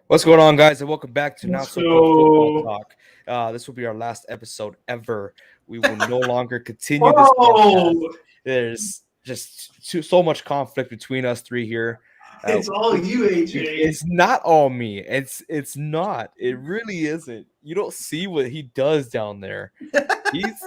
What's going on, guys, and welcome back to Now Let's So Football go. Talk. This will be our last episode ever. We will no longer continue this podcast. Whoa! There's just so much conflict between us three here. It's all you, AJ. It's not all me. It's not. It really isn't. You don't see what he does down there. He's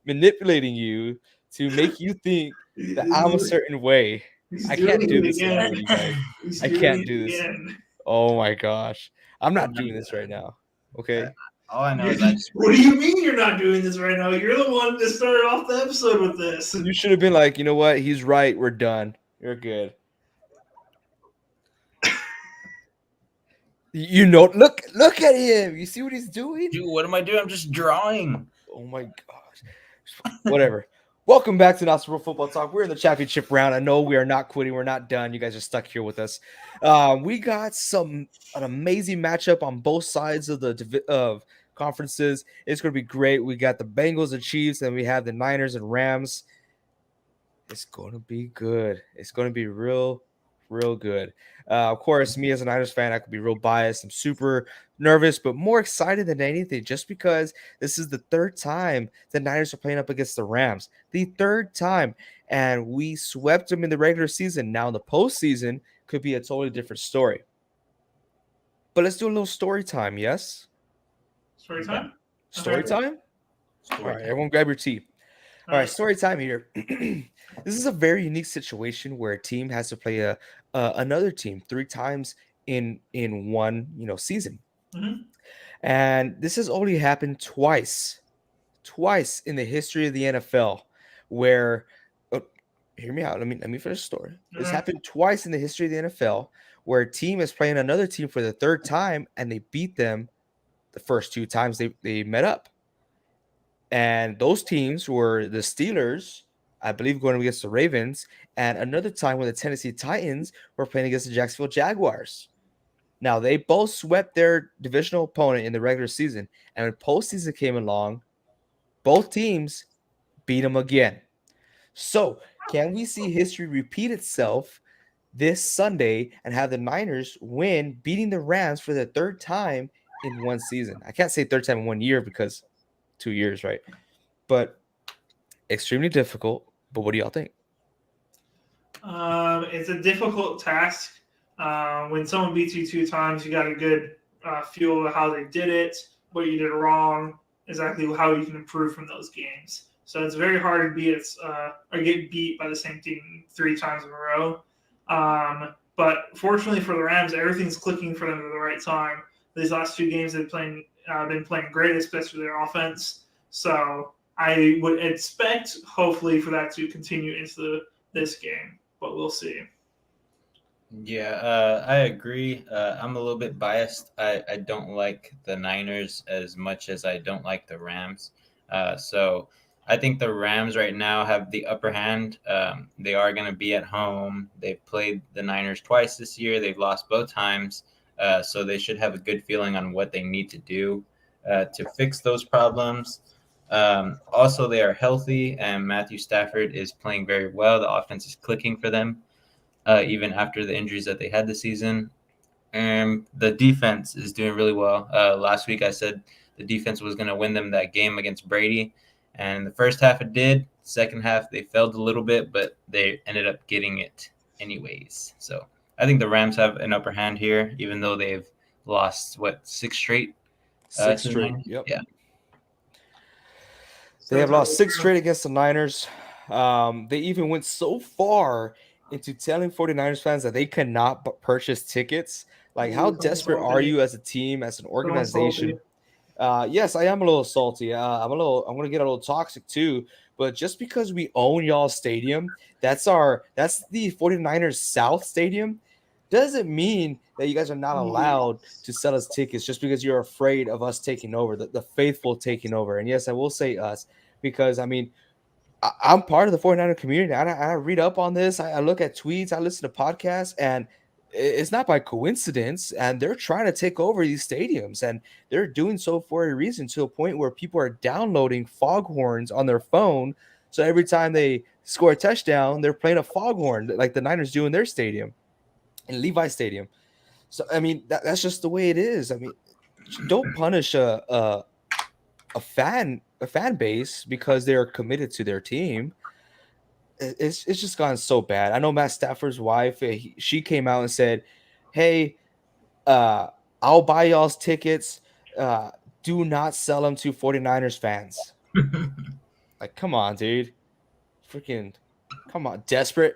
manipulating you to make you think that I'm a certain way. I can't do this anymore, you guys. I can't do this. Oh my gosh. I'm not doing this right now. Okay. All I know is I just. What do you mean you're not doing this right now? You're the one that started off the episode with this. You should have been like, you know what? He's right. We're done. You're good. You know, look at him. You see what he's doing? Dude, what am I doing? I'm just drawing. Oh my gosh. Whatever. Welcome back to Now So Football Talk. We're in the championship round. I know we are not quitting. We're not done. You guys are stuck here with us. We got an amazing matchup on both sides of the conferences. It's going to be great. We got the Bengals and Chiefs, and we have the Niners and Rams. It's going to be good. It's going to be real good. Of course, me as a Niners fan, I could be real biased. I'm super nervous, but more excited than anything just because this is the third time the Niners are playing up against the Rams. The third time. And we swept them in the regular season. Now, in the postseason could be a totally different story. But let's do a little story time, yes? Story time? Story time? All right, everyone grab your tea. All right, story time here. This is a very unique situation where a team has to play another team 3 times in one season, and this has only happened twice in the history of the NFL. Where, hear me out. Let me finish the story. This happened twice in the history of the NFL, where a team is playing another team for the third time, and they beat them the first 2 times they met up. And those teams were the Steelers, I believe, going against the Ravens, and another time when the Tennessee Titans were playing against the Jacksonville Jaguars. Now, they both swept their divisional opponent in the regular season, and when postseason came along, both teams beat them again. So, can we see history repeat itself this Sunday and have the Niners win, beating the Rams for the third time in one season? I can't say third time in 1 year because 2 years, right? But extremely difficult. But what do y'all think? It's a difficult task. When someone beats you 2 times, you got a good feel of how they did it, what you did wrong, exactly how you can improve from those games. So it's very hard to get beat by the same team 3 times in a row. But fortunately for the Rams, everything's clicking for them at the right time. These last 2 games they've been playing great, especially their offense. So I would expect, hopefully, for that to continue into this game, but we'll see. Yeah, I agree. I'm a little bit biased. I don't like the Niners as much as I don't like the Rams. So I think the Rams right now have the upper hand. They are going to be at home. They've played the Niners twice this year. They've lost both times. So they should have a good feeling on what they need to do to fix those problems. Also, they are healthy, and Matthew Stafford is playing very well. The offense is clicking for them, even after the injuries that they had this season. And the defense is doing really well. Last week, I said the defense was going to win them that game against Brady. And the first half it did. Second half, they failed a little bit, but they ended up getting it anyways. So I think the Rams have an upper hand here, even though they've lost, 6 straight? 6 straight, yep. Yeah. They have lost 6 straight against the Niners. They even went so far into telling 49ers fans that they cannot purchase tickets. Like, how desperate are you as a team, as an organization? Yes, I am a little salty. I'm going to get a little toxic too. but just because we own y'all stadium, that's the 49ers South Stadium, doesn't mean that you guys are not allowed to sell us tickets just because you're afraid of us taking over, the faithful taking over. And yes, I will say us, because I mean, I'm part of the 49er community. I read up on this. I look at tweets. I listen to podcasts, and it's not by coincidence. And they're trying to take over these stadiums, and they're doing so for a reason, to a point where people are downloading foghorns on their phone. So every time they score a touchdown, they're playing a foghorn like the Niners do in their stadium, in Levi Stadium. So I mean, that's just the way it is. I mean, don't punish a fan base because they're committed to their team. It's just gotten so bad. I know Matt Stafford's wife, she came out and said, "Hey, uh, I'll buy y'all's tickets. Uh, do not sell them to 49ers fans." Like, come on, dude. Freaking, come on. Desperate,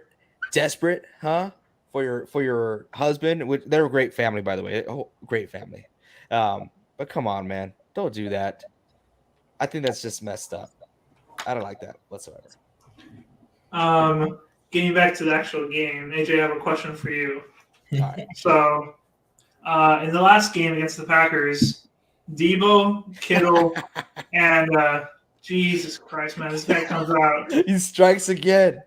huh? For your husband. They're a great family, by the way. Oh, great family. But come on, man. Don't do that. I think that's just messed up. I don't like that whatsoever. Getting back to the actual game, AJ, I have a question for you. All right. So, in the last game against the Packers, Debo, Kittle, and Jesus Christ, man, this guy comes out. He strikes again.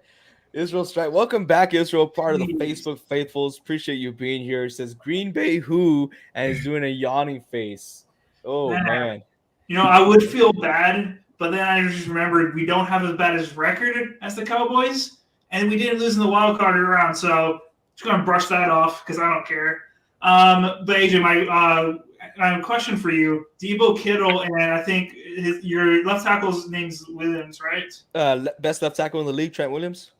Israel strike. Welcome back, Israel, part of the Jeez. Facebook faithfuls. Appreciate you being here. It says Green Bay who, and he's doing a yawning face. Oh man. I would feel bad, but then I just remembered we don't have as bad as record as the Cowboys, and we didn't lose in the wild card round, so just gonna brush that off because I don't care. But AJ, my question for you: Debo, Kittle, and I think your left tackle's name's Williams, right? Best left tackle in the league, Trent Williams.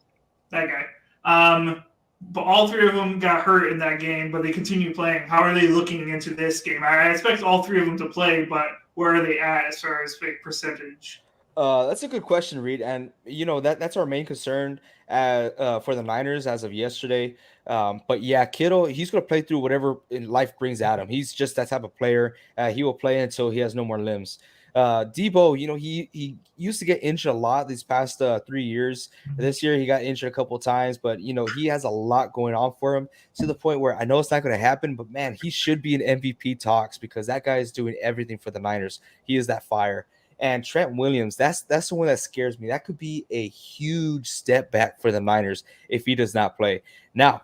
That guy. But all three of them got hurt in that game, but they continue playing. How are they looking into this game? I expect all three of them to play, but where are they at as far as fake percentage? That's a good question, Reed, and that's our main concern for the Niners as of yesterday. But yeah, Kittle, he's going to play through whatever life brings at him. He's just that type of player. He will play until he has no more limbs. Debo, he used to get injured a lot these past 3 years. This year he got injured a couple of times, but he has a lot going on for him, to the point where I know it's not going to happen. But man, he should be in MVP talks because that guy is doing everything for the Niners. He is that fire. And Trent Williams, that's the one that scares me. That could be a huge step back for the Niners if he does not play. Now,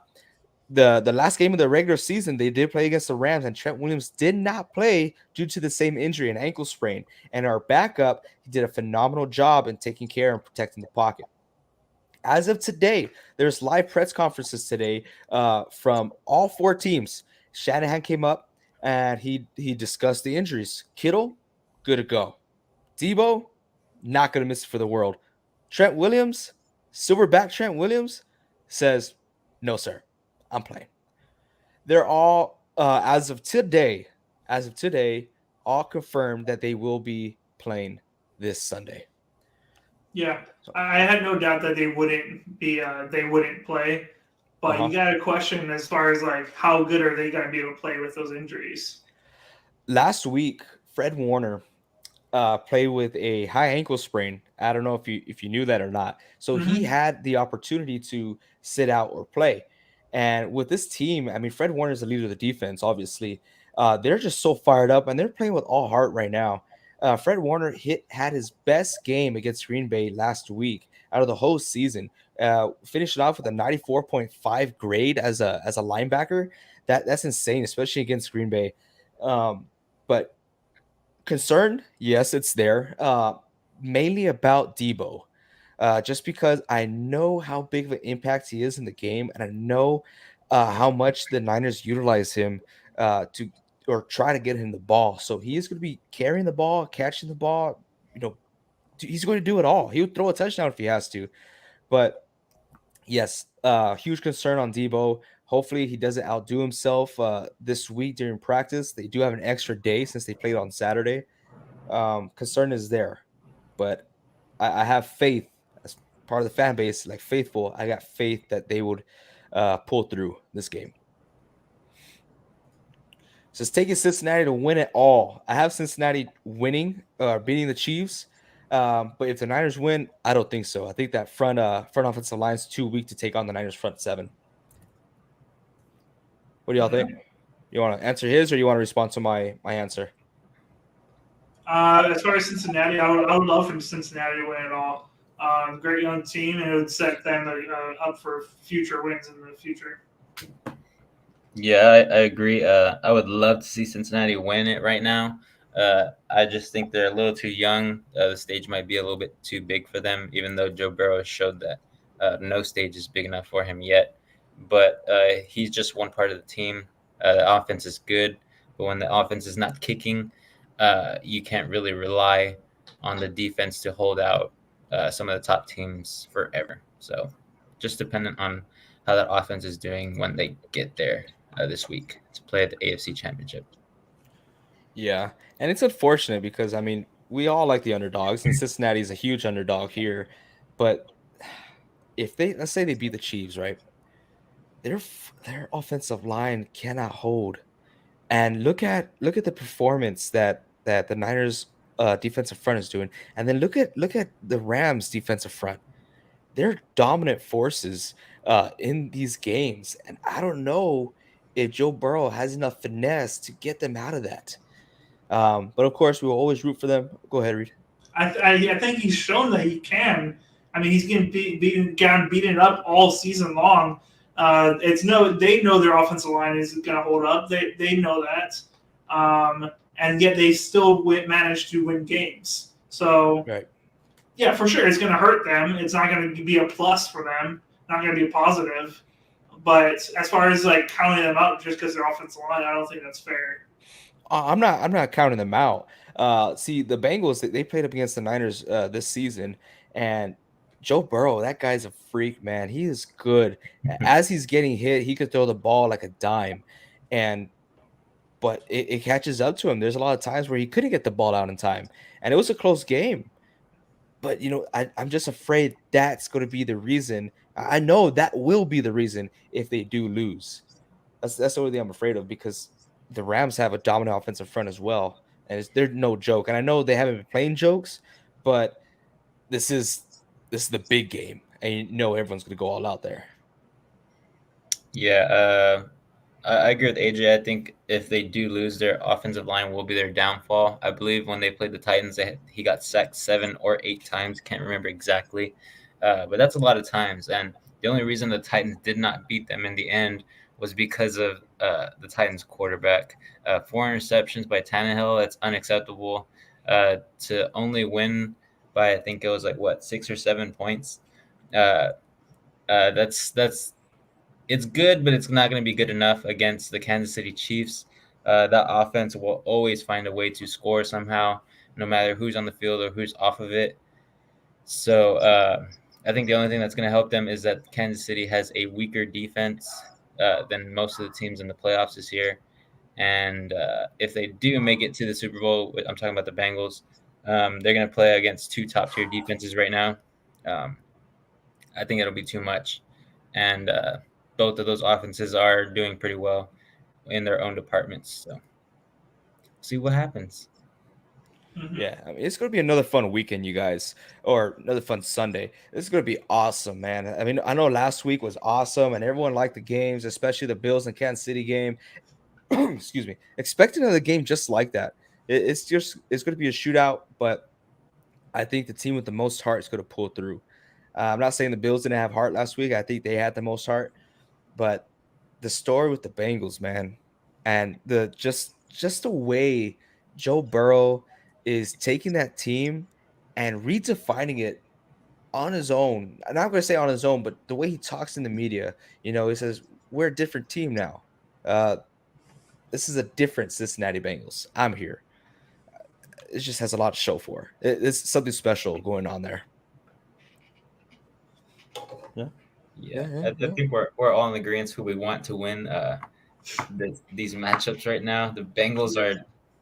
the last game of the regular season, they did play against the Rams, and Trent Williams did not play due to the same injury, an ankle sprain. And our backup, he did a phenomenal job in taking care and protecting the pocket. As of today, there's live press conferences today from all four teams. Shanahan came up and he discussed the injuries. Kittle, good to go. Debo, not going to miss it for the world. Trent Williams, silverback Trent Williams, says, no, sir, I'm playing. They're all, as of today, all confirmed that they will be playing this Sunday. Yeah, I had no doubt that they wouldn't play. But you got a question as far as like how good are they going to be able to play with those injuries? Last week, Fred Warner played with a high ankle sprain. I don't know if you knew that or not. So he had the opportunity to sit out or play. And with this team, I mean, Fred Warner is the leader of the defense, obviously. They're just so fired up, and they're playing with all heart right now. Fred Warner had his best game against Green Bay last week out of the whole season. Finishing off with a 94.5 grade as a linebacker. That's insane, especially against Green Bay. But concern, yes, it's there. Mainly about Debo. Just because I know how big of an impact he is in the game, and I know how much the Niners utilize him to or try to get him the ball. So he is going to be carrying the ball, catching the ball. He's going to do it all. He'll throw a touchdown if he has to. But yes, huge concern on Debo. Hopefully he doesn't outdo himself this week during practice. They do have an extra day since they played on Saturday. Concern is there, but I have faith as part of the fan base, like faithful. I got faith that they would pull through this game. So it's taking Cincinnati to win it all. I have Cincinnati winning, beating the Chiefs. But if the Niners win, I don't think so. I think that front offensive line is too weak to take on the Niners front seven. What do y'all think? You want to answer his, or you want to respond to my answer? As far as Cincinnati, I would love for Cincinnati to win it all. Great young team, and it would set them up for future wins in the future. Yeah, I agree. I would love to see Cincinnati win it right now. I just think they're a little too young. The stage might be a little bit too big for them, even though Joe Burrow has showed that no stage is big enough for him yet. But he's just one part of the team. The offense is good, but when the offense is not kicking, you can't really rely on the defense to hold out some of the top teams forever. So, just dependent on how that offense is doing when they get there this week to play at the AFC Championship. Yeah, and it's unfortunate because I mean we all like the underdogs, and Cincinnati is a huge underdog here. But if they, let's say they beat the Chiefs, right? Their offensive line cannot hold. And look at the performance that the Niners defensive front is doing, and then look at the Rams defensive front. They're dominant forces in these games, and I don't know if Joe Burrow has enough finesse to get them out of that. But of course, we will always root for them. Go ahead, Reed. I think he's shown that he can. I mean, he's getting beaten up all season long. They know their offensive line is going to hold up. They know that, and yet they still manage to win games. So Right. yeah, for sure, it's going to hurt them. It's not going to be a plus for them. Not going to be a positive. But as far as like counting them out just because their offensive line, I don't think that's fair. I'm not counting them out. See, the Bengals they played up against the Niners this season, and Joe Burrow, that guy's a freak, man. He is good. As he's getting hit, he could throw the ball like a dime, and but it catches up to him. There's a lot of times where he couldn't get the ball out in time, and it was a close game. But I'm just afraid that's going to be the reason. I know that will be the reason if they do lose. That's the only thing I'm afraid of because the Rams have a dominant offensive front as well, and they're no joke. And I know they haven't been playing jokes, but this is the big game, and everyone's going to go all out there. Yeah, I agree with AJ. I think if they do lose, their offensive line will be their downfall. I believe when they played the Titans, he got sacked 7 or 8 times. Can't remember exactly, but that's a lot of times. And the only reason the Titans did not beat them in the end was because of the Titans quarterback. 4 interceptions by Tannehill. That's unacceptable. To only win by I think it was like 6 or 7 points. Uh, that's it's good, but it's not going to be good enough against the Kansas City Chiefs. That offense will always find a way to score somehow, no matter who's on the field or who's off of it. So I think the only thing that's going to help them is that Kansas City has a weaker defense than most of the teams in the playoffs this year. And if they do make it to the Super Bowl, I'm talking about the Bengals, they're going to play against 2 top-tier defenses right now. I think it'll be too much. And both of those offenses are doing pretty well in their own departments. So see what happens. Mm-hmm. Yeah, I mean, it's going to be another fun weekend, you guys, or another fun Sunday. This is going to be awesome, man. I mean, I know last week was awesome, and everyone liked the games, especially the Bills and Kansas City game. Excuse me. Expect another game just like that. It's going to be a shootout, but I think the team with the most heart is going to pull through. I'm not saying the Bills didn't have heart last week. I think they had the most heart, but the story with the Bengals, man, and the way Joe Burrow is taking that team and redefining it on his own. I'm not going to say on his own, but the way he talks in the media, he says we're a different team now. Uh, this is a different Cincinnati Bengals. I'm here. It just has a lot to show for. It's something special going on there. Yeah. Yeah. I think we're all in agreement who we want to win these matchups right now. The Bengals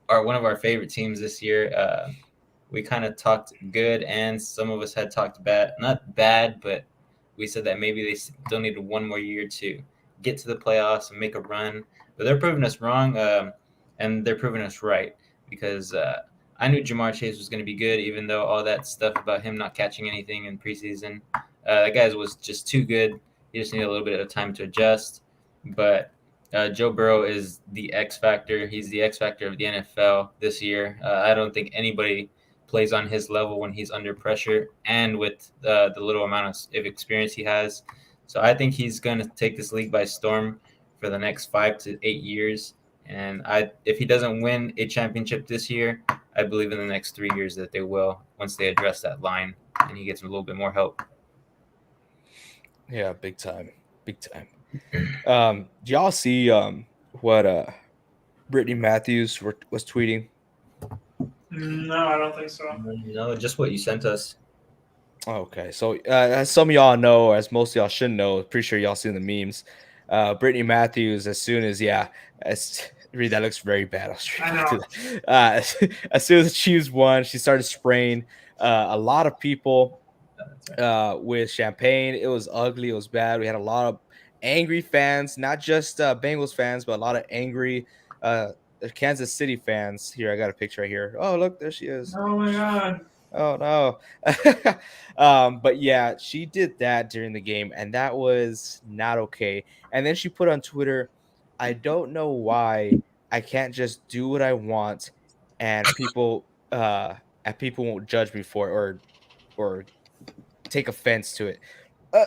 are one of our favorite teams this year. We kind of talked good, and some of us had talked bad. Not bad, but we said that maybe they still needed one more year to get to the playoffs and make a run. But they're proving us wrong, and they're proving us right because I knew Jamar Chase was going to be good, even though all that stuff about him not catching anything in preseason. That guy was just too good. He just needed a little bit of time to adjust. But Joe Burrow is the X factor. He's the X factor of the NFL this year. I don't think anybody plays on his level when he's under pressure and with the little amount of experience he has. So I think he's going to take this league by storm for the next 5 to 8 years. And if he doesn't win a championship this year, I believe in the next 3 years that they will once they address that line and he gets a little bit more help. Yeah, big time, big time. Do y'all see what Brittany Matthews was tweeting? No, I don't think so. No, just what you sent us. Okay, so as some of y'all know, as most of y'all should know, pretty sure y'all seen the memes. Brittany Matthews, as soon as Reed, that looks very bad. I know. As soon as the Chiefs won, she started spraying a lot of people with champagne. It was ugly. It was bad. We had a lot of angry fans, not just Bengals fans, but a lot of angry Kansas City fans. Here, I got a picture right here. Oh, look, there she is. Oh my god. Oh no. But yeah, she did that during the game, and that was not okay. And then she put on Twitter, I don't know why I can't just do what I want and people won't judge me for it or take offense to it. Uh,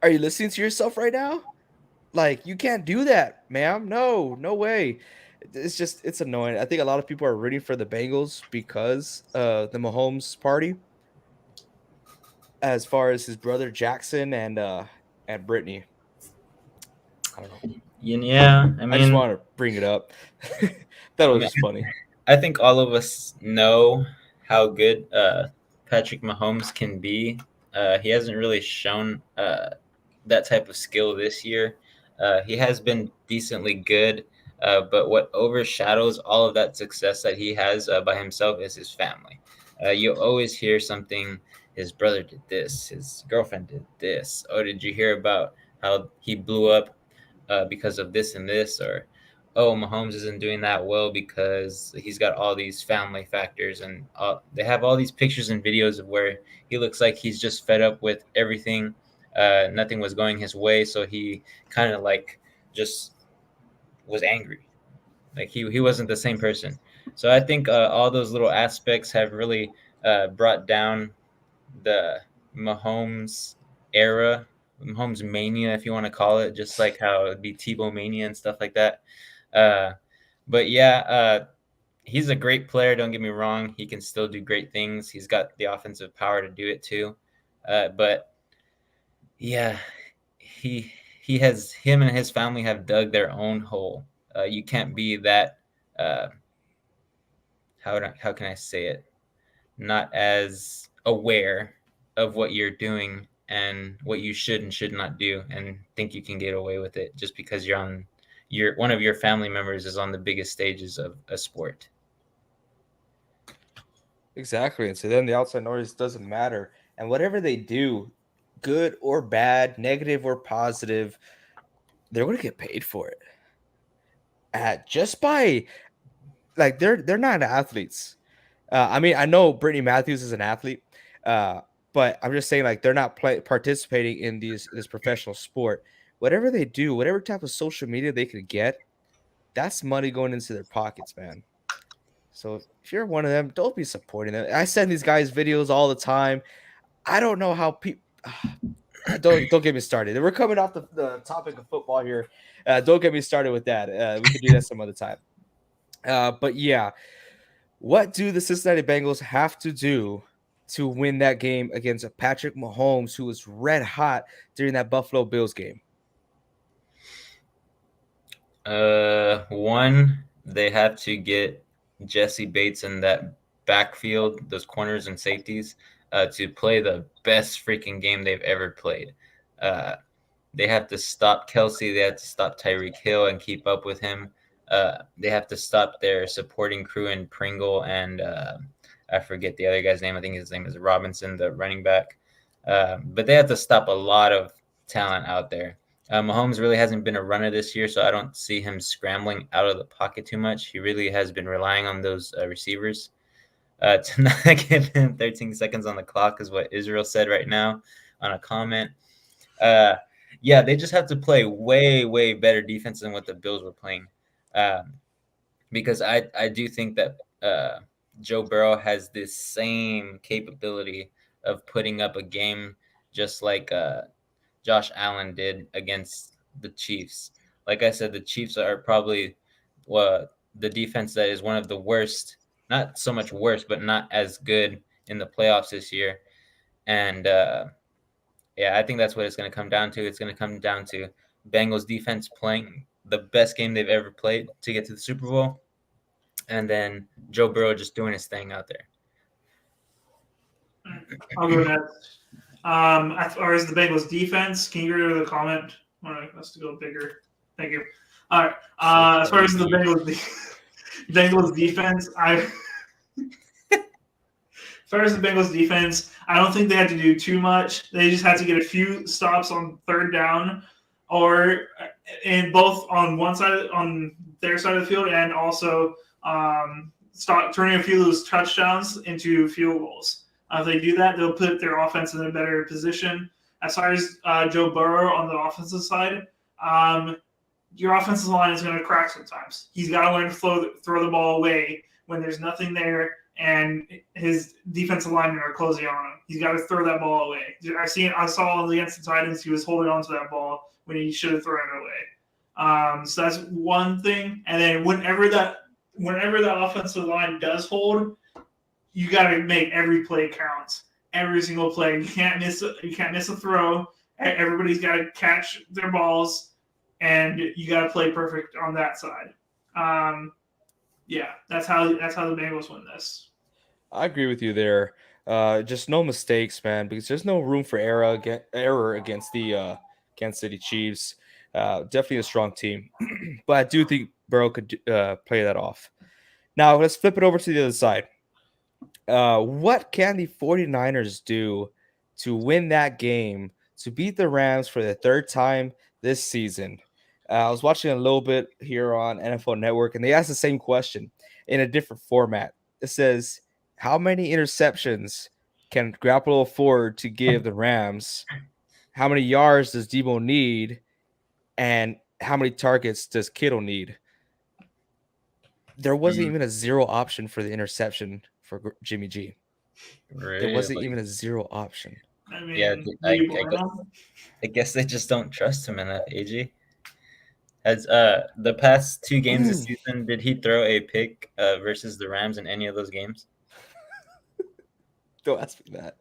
are you listening to yourself right now? Like, you can't do that, ma'am. No, no way. It's annoying. I think a lot of people are rooting for the Bengals because the Mahomes party, as far as his brother Jackson and Brittany. I don't know. Yeah, I I just mean, want to bring it up. That was just funny. I think all of us know how good Patrick Mahomes can be. He hasn't really shown that type of skill this year. He has been decently good, but what overshadows all of that success that he has by himself is his family. You always hear something. His brother did this. His girlfriend did this. Oh, did you hear about how he blew up because of this and this? Or oh, Mahomes isn't doing that well because he's got all these family factors, and they have all these pictures and videos of where he looks like he's just fed up with everything. Nothing was going his way, so he kind of like just was angry. Like he wasn't the same person. So I think all those little aspects have really brought down the Mahomes era, Mahomes mania, if you want to call it, just like how it'd be Tebow mania and stuff like that. Uh, but yeah, he's a great player. Don't get me wrong; he can still do great things. He's got the offensive power to do it too. But yeah, him and his family have dug their own hole. You can't be that. How can I say it? Not as aware of what you're doing and what you should and should not do, and think you can get away with it just because one of your family members is on the biggest stages of a sport. Exactly. And so then the outside noise doesn't matter. And whatever they do, good or bad, negative or positive, they're going to get paid for it. Just by like they're not athletes. I mean, I know Brittany Matthews is an athlete, but I'm just saying like they're not participating in this professional sport. Whatever they do, whatever type of social media they could get, that's money going into their pockets, man. So if you're one of them, don't be supporting them. I send these guys videos all the time. I don't know how people. Don't get me started. We're coming off the topic of football here. Don't get me started with that. We could do that some other time. But yeah, what do the Cincinnati Bengals have to do to win that game against Patrick Mahomes, who was red hot during that Buffalo Bills game? One, they have to get Jesse Bates in that backfield, those corners and safeties, to play the best freaking game they've ever played. They have to stop Kelsey. They have to stop Tyreek Hill and keep up with him. They have to stop their supporting crew in Pringle and I forget the other guy's name. I think his name is Robinson, the running back. But they have to stop a lot of talent out there. Mahomes really hasn't been a runner this year, so I don't see him scrambling out of the pocket too much. He really has been relying on those receivers to not give him 13 seconds on the clock, is what Israel said right now on a comment. Yeah, they just have to play way, way better defense than what the Bills were playing. Because I do think that Joe Burrow has this same capability of putting up a game just like Josh Allen did against the Chiefs. Like I said, the Chiefs are probably the defense that is one of the worst, not so much worse, but not as good in the playoffs this year. And yeah, I think that's what it's going to come down to. It's going to come down to Bengals defense playing the best game they've ever played to get to the Super Bowl, and then Joe Burrow just doing his thing out there. I'll go next. As far as the Bengals defense, can you get rid of the comment? I want us to go bigger. Thank you. All right. As far as the Bengals defense, I don't think they had to do too much. They just had to get a few stops on third down, or in both on one side, on their side of the field, and also stop turning a few of those touchdowns into field goals. If they do that, they'll put their offense in a better position. As far as Joe Burrow on the offensive side, your offensive line is going to crack sometimes. He's got to learn to throw the ball away when there's nothing there and his defensive linemen are closing on him. He's got to throw that ball away. I saw against the Titans, he was holding on to that ball when he should have thrown it away. So that's one thing. And then whenever that offensive line does hold, you got to make every play count. Every single play. You can't miss a throw. Everybody's got to catch their balls, and you got to play perfect on that side. Yeah, that's how the Bengals win this. I agree with you there. Just no mistakes, man, because there's no room for error against the Kansas City Chiefs. Definitely a strong team, but I do think Burrow could play that off. Now let's flip it over to the other side. What can the 49ers do to win that game, to beat the Rams for the third time this season? I was watching a little bit here on NFL Network, and they asked the same question in a different format. It says, how many interceptions can Garoppolo afford to give the Rams? How many yards does Debo need? And how many targets does Kittle need? There wasn't even a zero option for the interception for Jimmy G. Really? There wasn't even a zero option. I mean, Yeah, I guess they just don't trust him enough, AJ. Has the past two games this season, did he throw a pick versus the Rams in any of those games? Don't ask me that.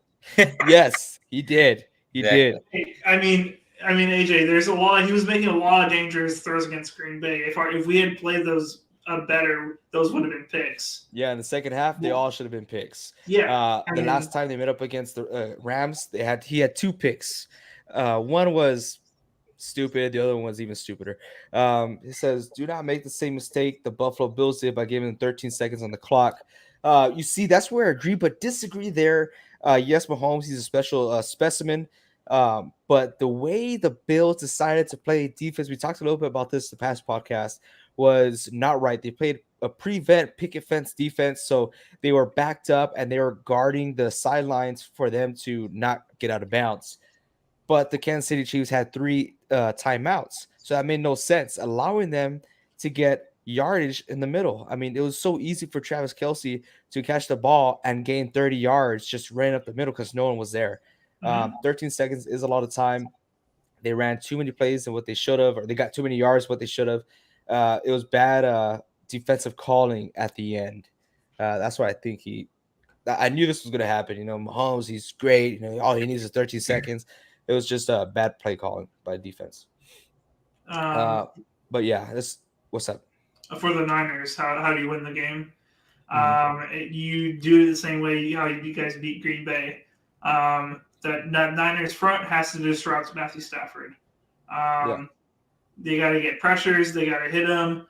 Yes, he did. He did. I mean, AJ, there's a lot. He was making a lot of dangerous throws against Green Bay. If we had played those better, those would have been picks. Yeah, in the second half, they all should have been picks. Yeah. The last time they met up against the Rams, he had two picks. One was stupid. The other one was even stupider. It says, do not make the same mistake the Buffalo Bills did by giving them 13 seconds on the clock. You see, that's where I agree but disagree there. Yes, Mahomes, he's a special specimen. But the way the Bills decided to play defense, we talked a little bit about this the past podcast, was not right. They played a prevent picket fence defense, so they were backed up and they were guarding the sidelines for them to not get out of bounds. But the Kansas City Chiefs had 3 timeouts, so that made no sense, allowing them to get yardage in the middle. I mean, it was so easy for Travis Kelce to catch the ball and gain 30 yards just running up the middle because no one was there. 13 seconds is a lot of time. They ran too many plays than what they should have, or they got too many yards what they should have. It was bad defensive calling at the end. That's why I think I knew this was going to happen. You know, Mahomes, he's great. You know, all he needs is 13 seconds. It was just a bad play calling by defense. But yeah, what's up? For the Niners, how do you win the game? You do it the same way how you guys beat Green Bay. The Niners front has to disrupt Matthew Stafford. They got to get pressures. They got to hit him,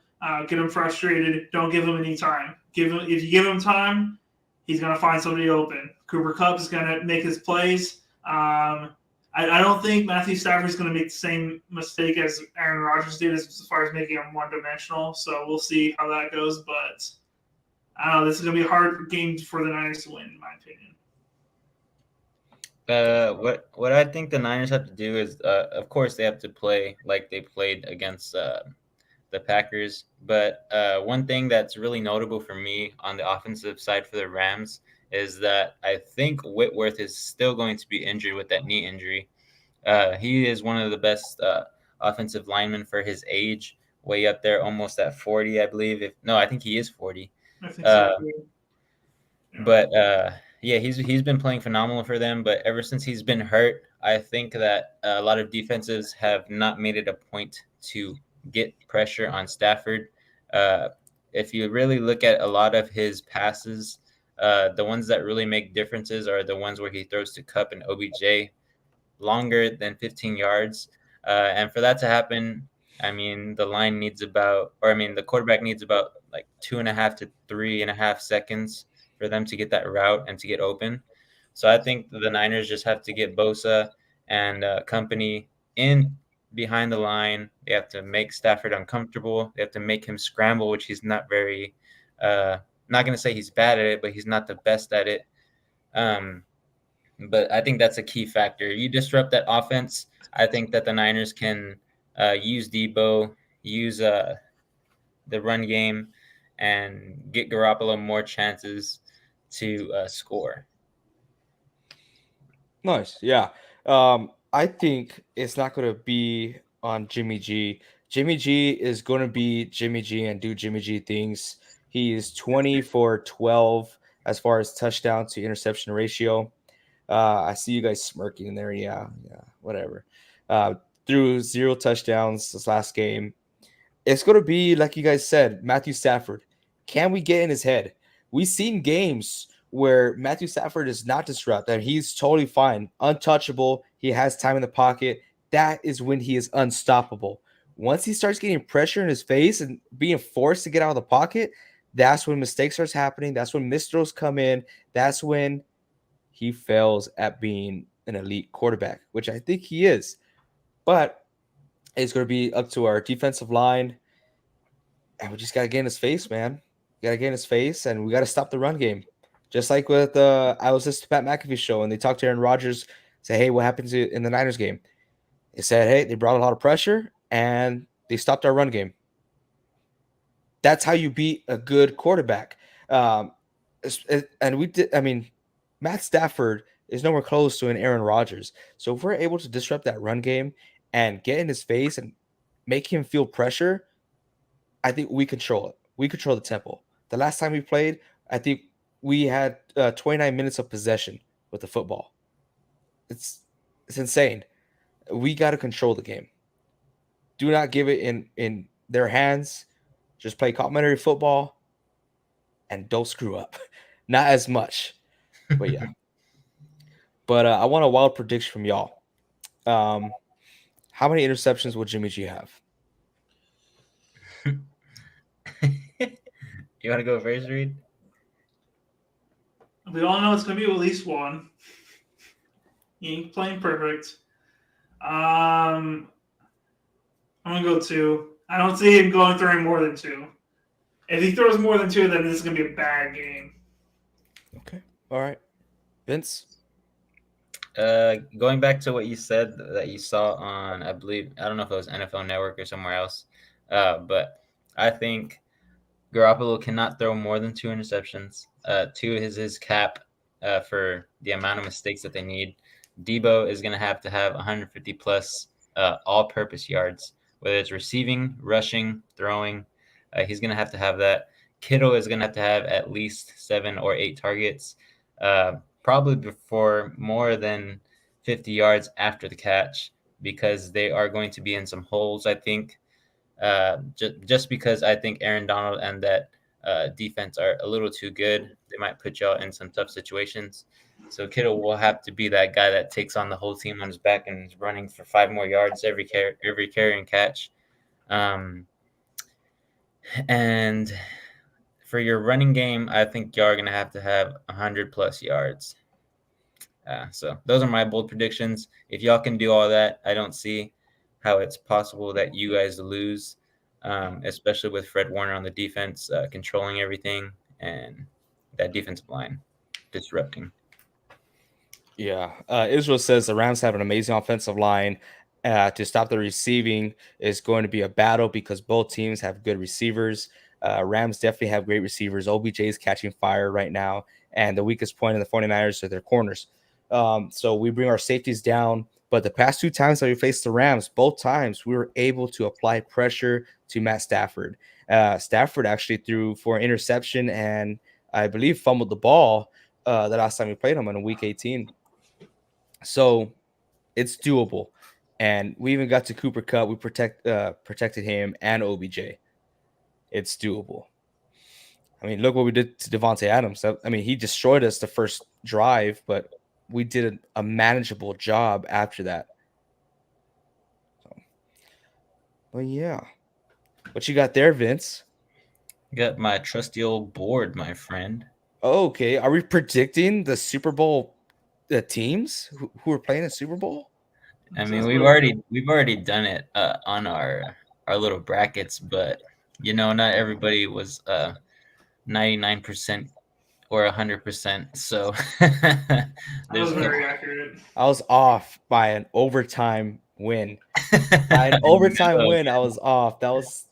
get him frustrated. Don't give him any time. If you give him time, he's going to find somebody open. Cooper Kupp is going to make his plays. I don't think Matthew Stafford's going to make the same mistake as Aaron Rodgers did as far as making him one dimensional. So we'll see how that goes. But I don't know. This is going to be a hard game for the Niners to win, in my opinion. What I think the Niners have to do is, of course, they have to play like they played against the Packers. But one thing that's really notable for me on the offensive side for the Rams is that I think Whitworth is still going to be injured with that knee injury. He is one of the best offensive linemen for his age, way up there, almost at 40, I believe. No, I think he is 40. I think so. But yeah, he's been playing phenomenal for them. But ever since he's been hurt, I think that a lot of defenses have not made it a point to get pressure on Stafford. If you really look at a lot of his passes, the ones that really make differences are the ones where he throws to Cup and OBJ longer than 15 yards. And for that to happen, I mean, the quarterback needs about like 2.5 to 3.5 seconds for them to get that route and to get open. So I think the Niners just have to get Bosa and company in behind the line. They have to make Stafford uncomfortable. They have to make him scramble, which he's not very, not going to say he's bad at it, but he's not the best at it. But I think that's a key factor. You disrupt that offense. I think that the Niners can use Debo, use the run game, and get Garoppolo more chances to score. Nice. Yeah. I think it's not going to be on Jimmy G. Jimmy G is going to be Jimmy G and do Jimmy G things. He is 20 for 12 as far as touchdown to interception ratio. I see you guys smirking in there. Yeah, whatever. Threw 0 touchdowns this last game. It's going to be, like you guys said, Matthew Stafford. Can we get in his head? We've seen games where Matthew Stafford is not disrupted. He's totally fine, untouchable. He has time in the pocket. That is when he is unstoppable. Once he starts getting pressure in his face and being forced to get out of the pocket, that's when mistakes starts happening. That's when misthrows come in. That's when he fails at being an elite quarterback, which I think he is. But it's going to be up to our defensive line. And we just got to get in his face, man. We got to get in his face, and we got to stop the run game. Just like with I was listening to Pat McAfee's show, and they talked to Aaron Rodgers, say, hey, what happened in the Niners game? They said, hey, they brought a lot of pressure, and they stopped our run game. That's how you beat a good quarterback. And we did, I mean, Matt Stafford is nowhere close to an Aaron Rodgers. So if we're able to disrupt that run game and get in his face and make him feel pressure, I think we control it. We control the tempo. The last time we played, I think we had 29 minutes of possession with the football. It's insane. We got to control the game. Do not give it in their hands. Just play complimentary football and don't screw up. Not as much, but yeah. But I want a wild prediction from y'all. How many interceptions will Jimmy G have? You want to go first, Reed? We all know it's going to be at least one. He ain't playing perfect. I'm going to go 2. I don't see him throwing more than 2. If he throws more than 2, then this is going to be a bad game. Okay. All right. Vince? Going back to what you said that you saw on, I don't know if it was NFL Network or somewhere else, but I think Garoppolo cannot throw more than 2 interceptions. 2 is his cap for the amount of mistakes that they need. Debo is going to have 150 plus all-purpose yards, whether it's receiving, rushing, throwing. He's going to have that. Kittle is going to have at least 7 or 8 targets, probably before more than 50 yards after the catch, because they are going to be in some holes, I think. Just because I think Aaron Donald and that defense are a little too good. They might put y'all in some tough situations. So Kittle will have to be that guy that takes on the whole team on his back and is running for 5 more yards every carry and catch. And for your running game, I think y'all are going to have 100 plus yards. So those are my bold predictions. If y'all can do all that, I don't see how it's possible that you guys lose, especially with Fred Warner on the defense, controlling everything, and that defensive line disrupting. Yeah. Israel says the Rams have an amazing offensive line. To stop the receiving is going to be a battle because both teams have good receivers. Rams definitely have great receivers. OBJ is catching fire right now. And the weakest point in the 49ers are their corners. So we bring our safeties down. But the past two times that we faced the Rams, both times we were able to apply pressure to Matt Stafford. Stafford actually threw for an interception and I believe fumbled the ball the last time we played him in week 18. So it's doable. And we even got to Cooper Cup. We protected him and OBJ. It's doable. I mean, look what we did to Devontae Adams. I mean, he destroyed us the first drive, but we did a manageable job after that. So, but yeah, what you got there, Vince? Got my trusty old board, my friend. Okay, are we predicting the Super Bowl teams who are playing the Super Bowl? I mean, we've already done it on our little brackets, but not everybody was 99% or 100%. So That was there's no. very accurate. I was off by an overtime win. By an overtime win, I was off. That was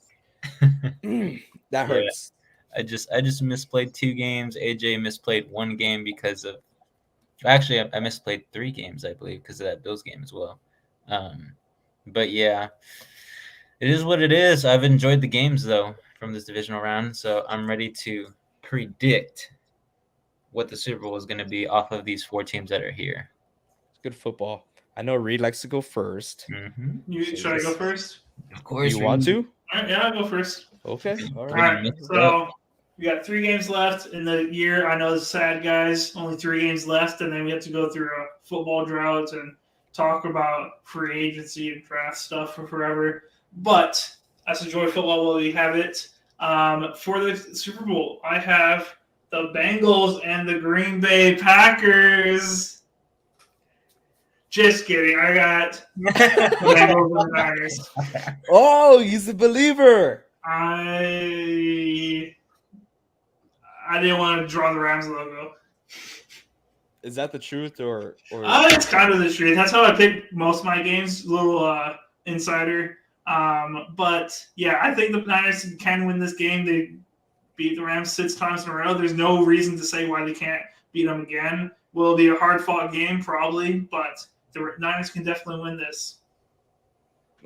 that Yeah, hurts. I just misplayed 2 games. AJ misplayed 1 game because of. Actually, I misplayed 3 games, I believe, because of that Bills game as well. But yeah, it is what it is. I've enjoyed the games though from this divisional round, so I'm ready to predict what the Super Bowl is going to be off of these 4 teams that are here. It's good football. I know Reed likes to go first. Mm-hmm. Should I go first? Of Do course, you want to? All right, yeah, I'll go first. Okay. All All right. right, so we got 3 games left in the year. I know it's sad, guys. Only 3 games left, and then we have to go through a football drought and talk about free agency and draft stuff for forever. But let's enjoy football while we have it. For the Super Bowl, I have the Bengals and the Green Bay Packers. Just kidding. I got the Bengals and the Niners. Oh, he's a believer. I didn't want to draw the Rams logo. Is that the truth or It's kind of the truth. That's how I pick most of my games. Little insider. But yeah, I think the Niners can win this game. They beat the Rams 6 times in a row. There's no reason to say why they can't beat them again. Will it be a hard fought game? Probably, but the Niners can definitely win this.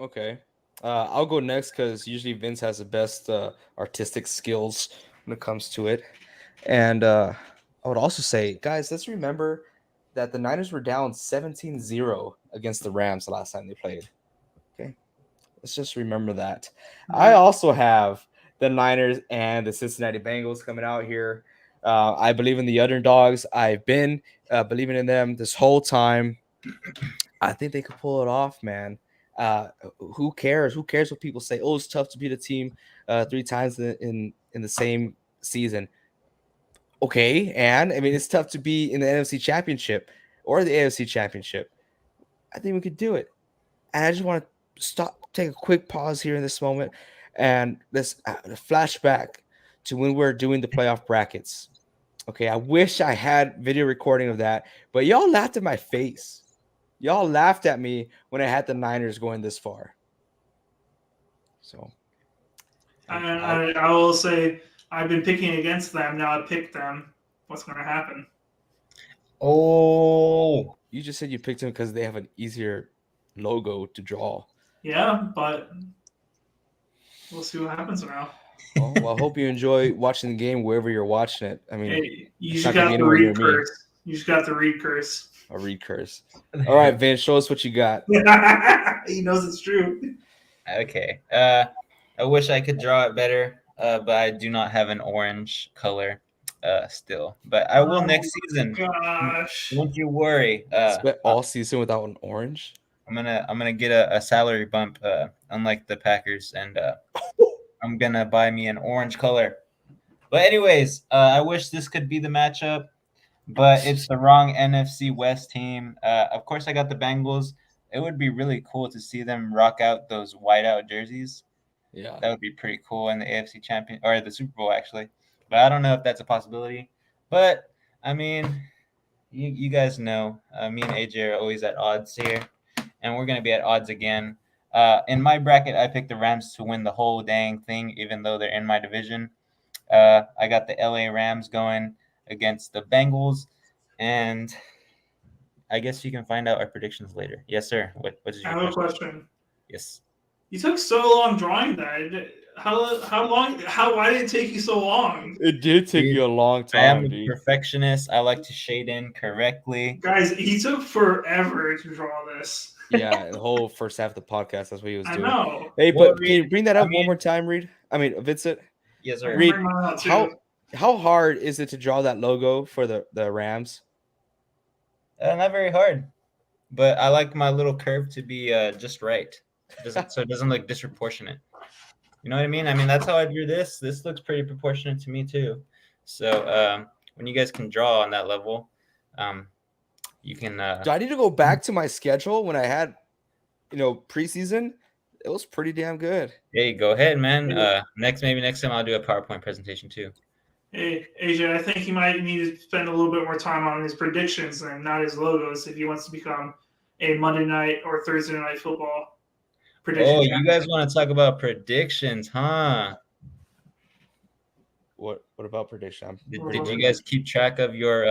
Okay. I'll go next because usually Vince has the best artistic skills when it comes to it. And I would also say, guys, let's remember that the Niners were down 17-0 against the Rams the last time they played. Okay. Let's just remember that. I also have the Niners and the Cincinnati Bengals coming out here. I believe in the underdogs. I've been believing in them this whole time. I think they could pull it off, man. Who cares? Who cares what people say? Oh, it's tough to beat a team 3 times in the same season. Okay, and I mean it's tough to be in the NFC Championship or the AFC Championship. I think we could do it. And I just want to take a quick pause here in this moment, and let's flashback to when we were doing the playoff brackets. Okay, I wish I had video recording of that, but y'all laughed at my face. Y'all laughed at me when I had the Niners going this far. So, I will say I've been picking against them. Now I picked them. What's going to happen? Oh, you just said you picked them because they have an easier logo to draw. Yeah, but we'll see what happens now. Well, I hope you enjoy watching the game wherever you're watching it. I mean, hey, you just got the Reed curse. You just got the Reed curse. A Reed curse. All right, Vince, show us what you got. He knows it's true. Okay. I wish I could draw it better, but I do not have an orange color still. But I will next season. Gosh. Don't you worry. Spent all season without an orange. I'm gonna get a salary bump, unlike the Packers, and I'm gonna buy me an orange color. But anyways, I wish this could be the matchup. but it's the wrong NFC West team. Of course, I got the Bengals. It would be really cool to see them rock out those whiteout jerseys. Yeah. That would be pretty cool in the AFC champion or the Super Bowl actually. But I don't know if that's a possibility. But I mean, you guys know me and AJ are always at odds here, and we're gonna be at odds again. In my bracket, I picked the Rams to win the whole dang thing, even though they're in my division. I got the LA Rams going against the Bengals, and I guess you can find out our predictions later. Yes, sir. What is I your have a question? question. Yes. You took so long drawing that. How long? Why did it take you so long? It did take Dude, you a long I am time, a dude. perfectionist. I like to shade in correctly. Guys, he took forever to draw this. Yeah, the whole first half of the podcast, that's what he was I doing. know. Hey, Well, but can Reed, you bring that I up one mean, more time, Reed? I mean, Vincent. yes, I sir. can Reed, bring mine out how too. how hard is it to draw that logo for the Rams? Not very hard, but I like my little curve to be just right. It doesn't look disproportionate. You know what I mean? I mean that's how I drew this. This looks pretty proportionate to me too. So when you guys can draw on that level, you can. Do I need to go back to my schedule when I had, preseason? It was pretty damn good. Hey, go ahead, man. Hey, Maybe next time I'll do a PowerPoint presentation too. hey, AJ, I think he might need to spend a little bit more time on his predictions and not his logos if he wants to become a Monday night or Thursday night football prediction Oh, you champion. guys want to talk about predictions, huh? What about prediction? Did you guys keep track of your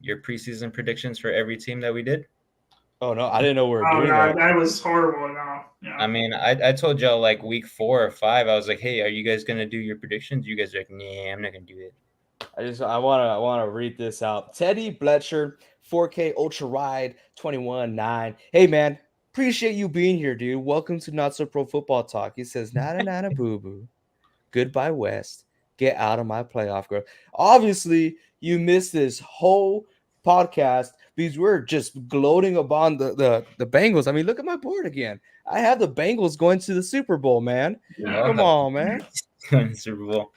preseason predictions for every team that we did? Oh no, I didn't know we were Oh doing god, that. that was horrible. No, yeah. I mean, I told y'all like week 4 or 5. I was like, hey, are you guys gonna do your predictions? You guys are like, nah, I'm not gonna do it. I wanna read this out. Teddy Bletcher, 4K Ultra Ride 21-9. Hey man, appreciate you being here, dude. Welcome to Not So Pro Football Talk. He says, nada nada boo boo. Goodbye, West. Get out of my playoff group. Obviously, you missed this whole podcast because we're just gloating upon the Bengals. I mean, look at my board again. I have the Bengals going to the Super Bowl, man. Yeah. Come on, man. Super Bowl.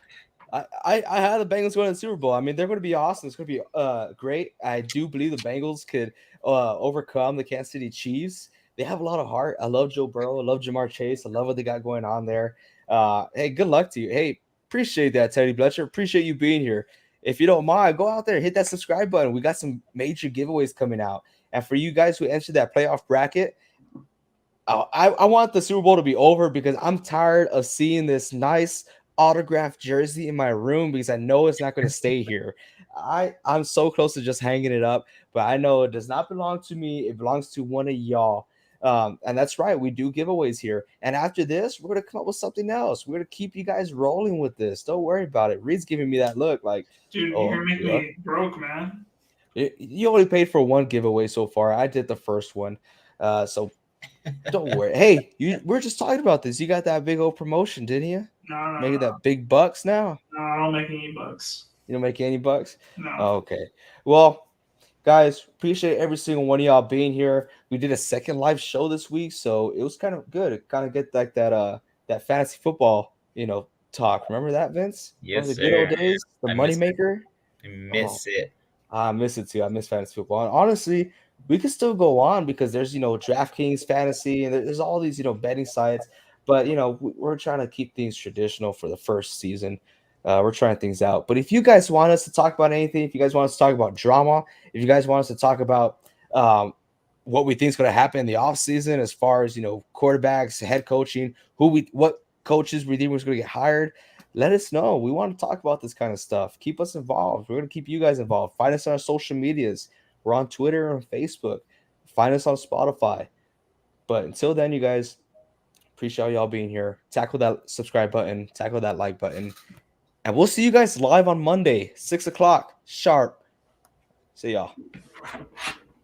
I had the Bengals going to the Super Bowl. I mean, they're going to be awesome. It's going to be great. I do believe the Bengals could overcome the Kansas City Chiefs. They have a lot of heart. I love Joe Burrow. I love Jamar Chase. I love what they got going on there. Hey, good luck to you. Hey, appreciate that, Teddy Bletcher. Appreciate you being here. If you don't mind, go out there, hit that subscribe button. We got some major giveaways coming out. And for you guys who entered that playoff bracket, I want the Super Bowl to be over because I'm tired of seeing this nice autographed jersey in my room because I know it's not going to stay here. I'm so close to just hanging it up, but I know it does not belong to me. It belongs to one of y'all. And that's right. We do giveaways here. And after this, we're going to come up with something else. We're going to keep you guys rolling with this. Don't worry about it. Reed's giving me that look like, Dude, oh, you're making yeah. me broke, man. You only paid for one giveaway so far. I did the first one. So don't worry. Hey, we're just talking about this. You got that big old promotion, didn't you? No, Making that big bucks now. No, I don't make any bucks. You don't make any bucks? No. Okay. Well, guys, appreciate every single one of y'all being here. We did a second live show this week, so it was kind of good. It kind of get like that fantasy football, talk. Remember that, Vince? Yes, Remember the good old sir. days? The I miss moneymaker? I miss it. I miss it too. I miss fantasy football. And honestly, we could still go on because there's, DraftKings fantasy and there's all these, betting sites. But, we're trying to keep things traditional for the first season. We're trying things out. But if you guys want us to talk about anything, if you guys want us to talk about drama, if you guys want us to talk about what we think is going to happen in the offseason as far as, quarterbacks, head coaching, what coaches we think was going to get hired, let us know. We want to talk about this kind of stuff. Keep us involved. We're going to keep you guys involved. Find us on our social medias. We're on Twitter and Facebook. Find us on Spotify. But until then, you guys, appreciate y'all being here. Tackle that subscribe button. Tackle that like button. And we'll see you guys live on Monday, 6 o'clock sharp. See y'all.